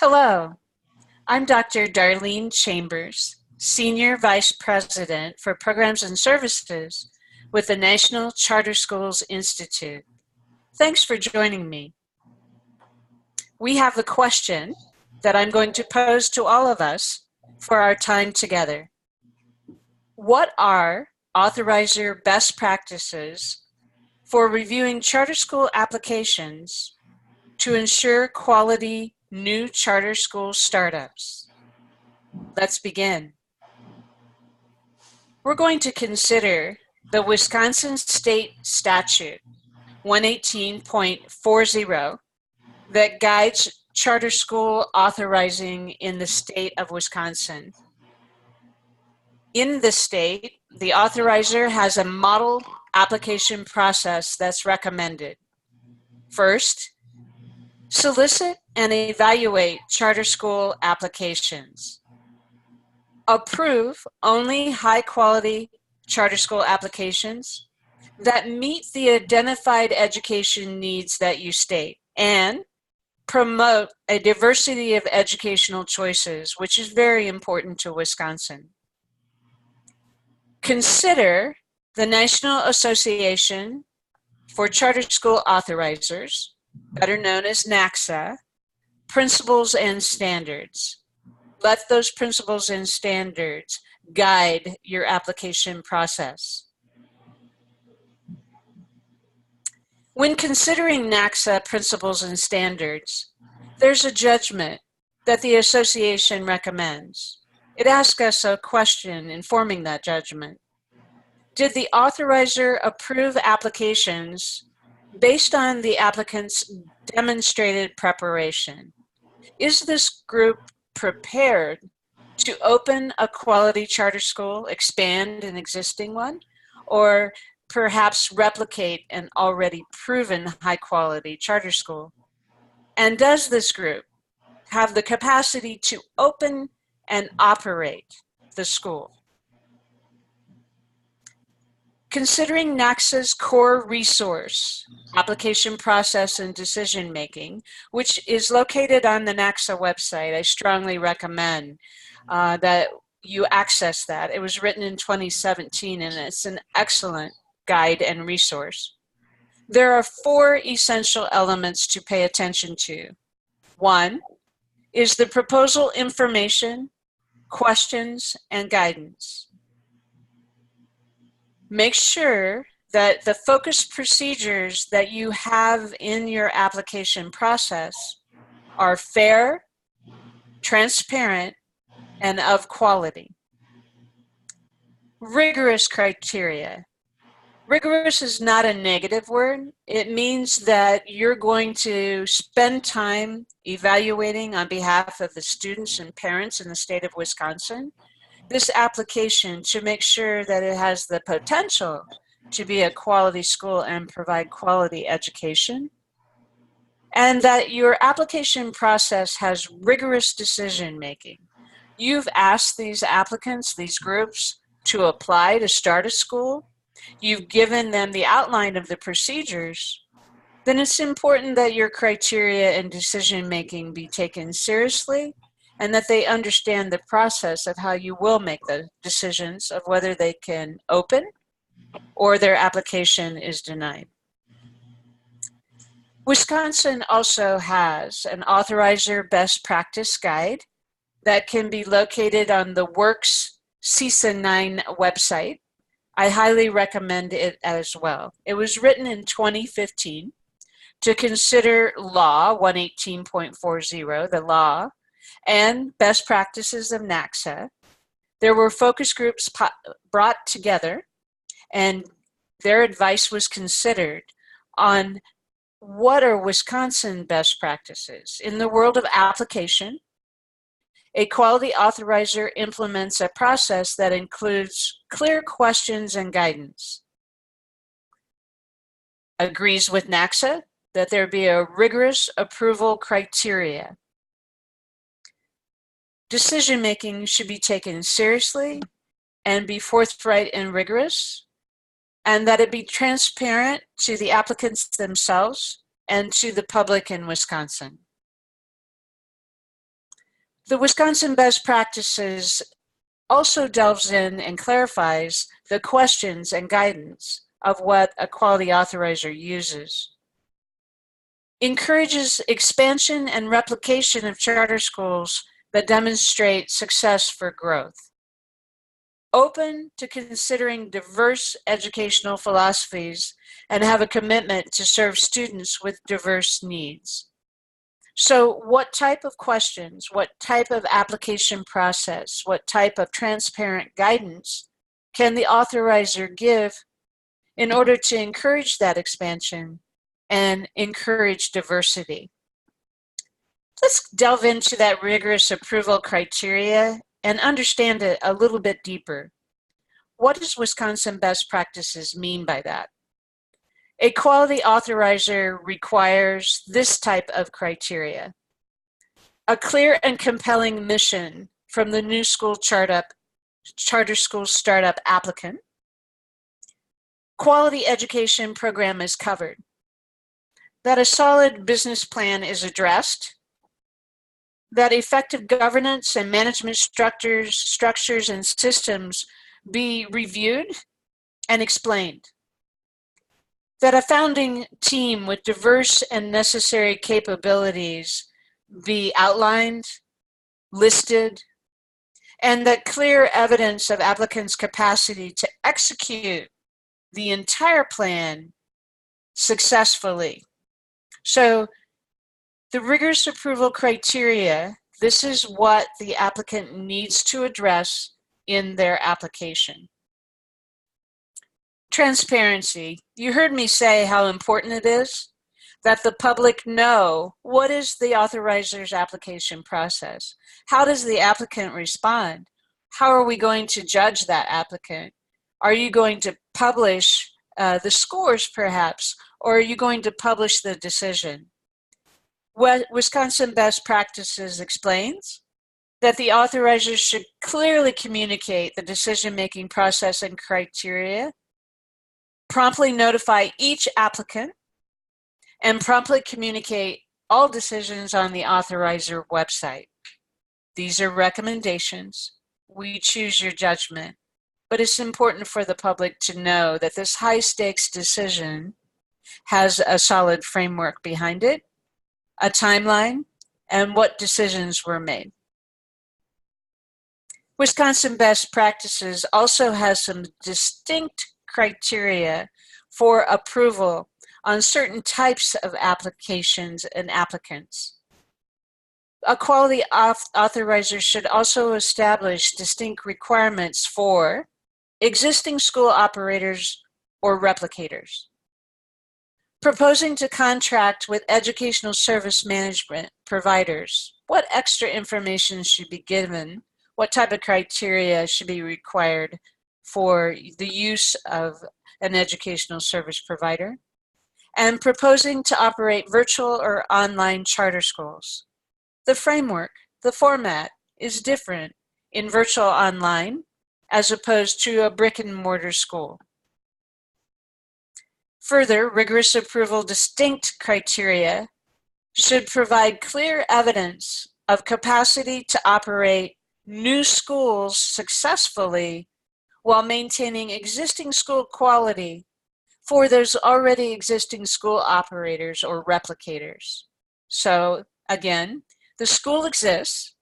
Hello, I'm Dr. Darlene Chambers, Senior Vice President for Programs and Services with the National Charter Schools Institute. Thanks for joining me. We have a question that I'm going to pose to all of us for our time together. What are Authorizer best practices for reviewing charter school applications to ensure quality new charter school startups? Let's begin. We're going to consider the Wisconsin State Statute 118.40 that guides charter school authorizing in the state of Wisconsin. In the state, the authorizer has a model application process that's recommended. First, solicit and evaluate charter school applications. Approve only high-quality charter school applications that meet the identified education needs that you state, and promote a diversity of educational choices, which is very important to Wisconsin. Consider the National Association for Charter School Authorizers, better known as NACSA, principles and standards. Let those principles and standards guide your application process. When considering NACSA principles and standards, there's a judgment that the association recommends. It asks us a question informing that judgment. Did the authorizer approve applications based on the applicant's demonstrated preparation? Is this group prepared to open a quality charter school, expand an existing one, or perhaps replicate an already proven high-quality charter school? And does this group have the capacity to open and operate the school? Considering NACSA's core resource, application process and decision making, which is located on the NACSA website, I strongly recommend that you access that. It was written in 2017 and it's an excellent guide and resource. There are 4 essential elements to pay attention to. 1 is the proposal information, questions, and guidance. Make sure that the focus procedures that you have in your application process are fair, transparent, and of quality. Rigorous criteria. Rigorous is not a negative word. It means that you're going to spend time evaluating on behalf of the students and parents in the state of Wisconsin this application to make sure that it has the potential to be a quality school and provide quality education, and that your application process has rigorous decision making. You've asked these applicants, these groups, to apply to start a school. You've given them the outline of the procedures. Then it's important that your criteria and decision making be taken seriously, and that they understand the process of how you will make the decisions of whether they can open or their application is denied. Wisconsin also has an authorizer best practice guide that can be located on the Works CISA 9 website. I highly recommend it as well. It was written in 2015 to consider Law 118.40, the law, and best practices of NACSA. There were focus groups brought together, and their advice was considered on what are Wisconsin best practices. In the world of application, a quality authorizer implements a process that includes clear questions and guidance. Agrees with NACSA that there be a rigorous approval criteria. Decision-making should be taken seriously and be forthright and rigorous, and that it be transparent to the applicants themselves and to the public in Wisconsin. The Wisconsin Best Practices also delves in and clarifies the questions and guidance of what a quality authorizer uses. Encourages expansion and replication of charter schools that demonstrate success for growth. Open to considering diverse educational philosophies and have a commitment to serve students with diverse needs. So what type of questions, what type of application process, what type of transparent guidance can the authorizer give in order to encourage that expansion and encourage diversity? Let's delve into that rigorous approval criteria and understand it a little bit deeper. What does Wisconsin Best Practices mean by that? A quality authorizer requires this type of criteria: a clear and compelling mission from the new school charter school startup applicant. Quality education program is covered. That a solid business plan is addressed. That effective governance and management structures and systems be reviewed and explained. That a founding team with diverse and necessary capabilities be outlined, listed, and that clear evidence of applicants' capacity to execute the entire plan successfully. So the rigorous approval criteria, this is what the applicant needs to address in their application. Transparency. You heard me say how important it is that the public know what is the authorizer's application process. How does the applicant respond? How are we going to judge that applicant? Are you going to publish the scores perhaps, or are you going to publish the decision? Wisconsin Best Practices explains that the authorizer should clearly communicate the decision-making process and criteria, promptly notify each applicant, and promptly communicate all decisions on the authorizer website. These are recommendations. We choose your judgment, but it's important for the public to know that this high-stakes decision has a solid framework behind it, a timeline, and what decisions were made. Wisconsin Best Practices also has some distinct criteria for approval on certain types of applications and applicants. A quality authorizer should also establish distinct requirements for existing school operators or replicators. Proposing to contract with educational service management providers, what extra information should be given? What type of criteria should be required for the use of an educational service provider? And proposing to operate virtual or online charter schools. The framework, the format is different in virtual online as opposed to a brick and mortar school. Further, rigorous approval distinct criteria should provide clear evidence of capacity to operate new schools successfully while maintaining existing school quality for those already existing school operators or replicators. So again, the school exists,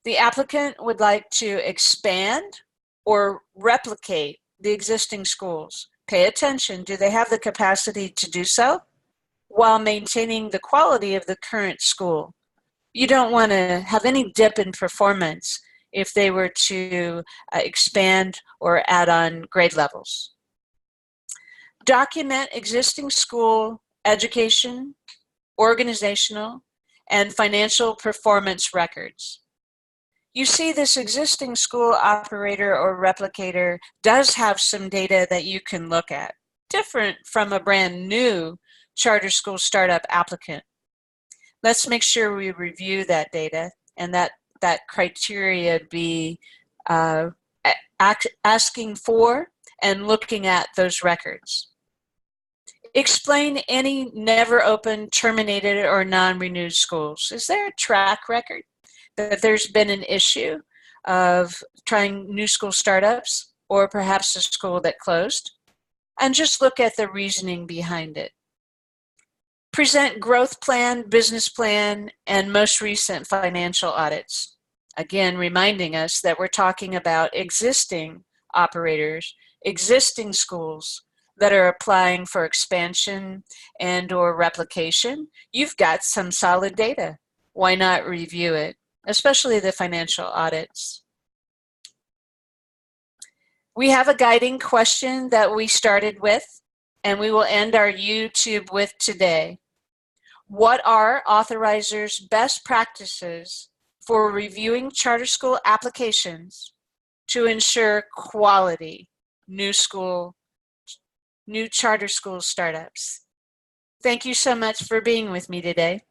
the applicant would like to expand or replicate the existing schools. Pay attention, do they have the capacity to do so while maintaining the quality of the current school? You don't want to have any dip in performance if they were to expand or add on grade levels. Document existing school education, organizational, and financial performance records. You see, this existing school operator or replicator does have some data that you can look at, different from a brand new charter school startup applicant. Let's make sure we review that data and that criteria be asking for and looking at those records. Explain any never opened, terminated, or non-renewed schools. Is there a track record? that there's been an issue of trying new school startups or perhaps a school that closed, and just look at the reasoning behind it. Present growth plan, business plan, and most recent financial audits. Again, reminding us that we're talking about existing operators, existing schools that are applying for expansion and or replication. You've got some solid data. Why not review it, especially the financial audits? We have a guiding question that we started with, and we will end our YouTube with today. What are Authorizer's best practices for reviewing charter school applications to ensure quality new charter school startups? Thank you so much for being with me today.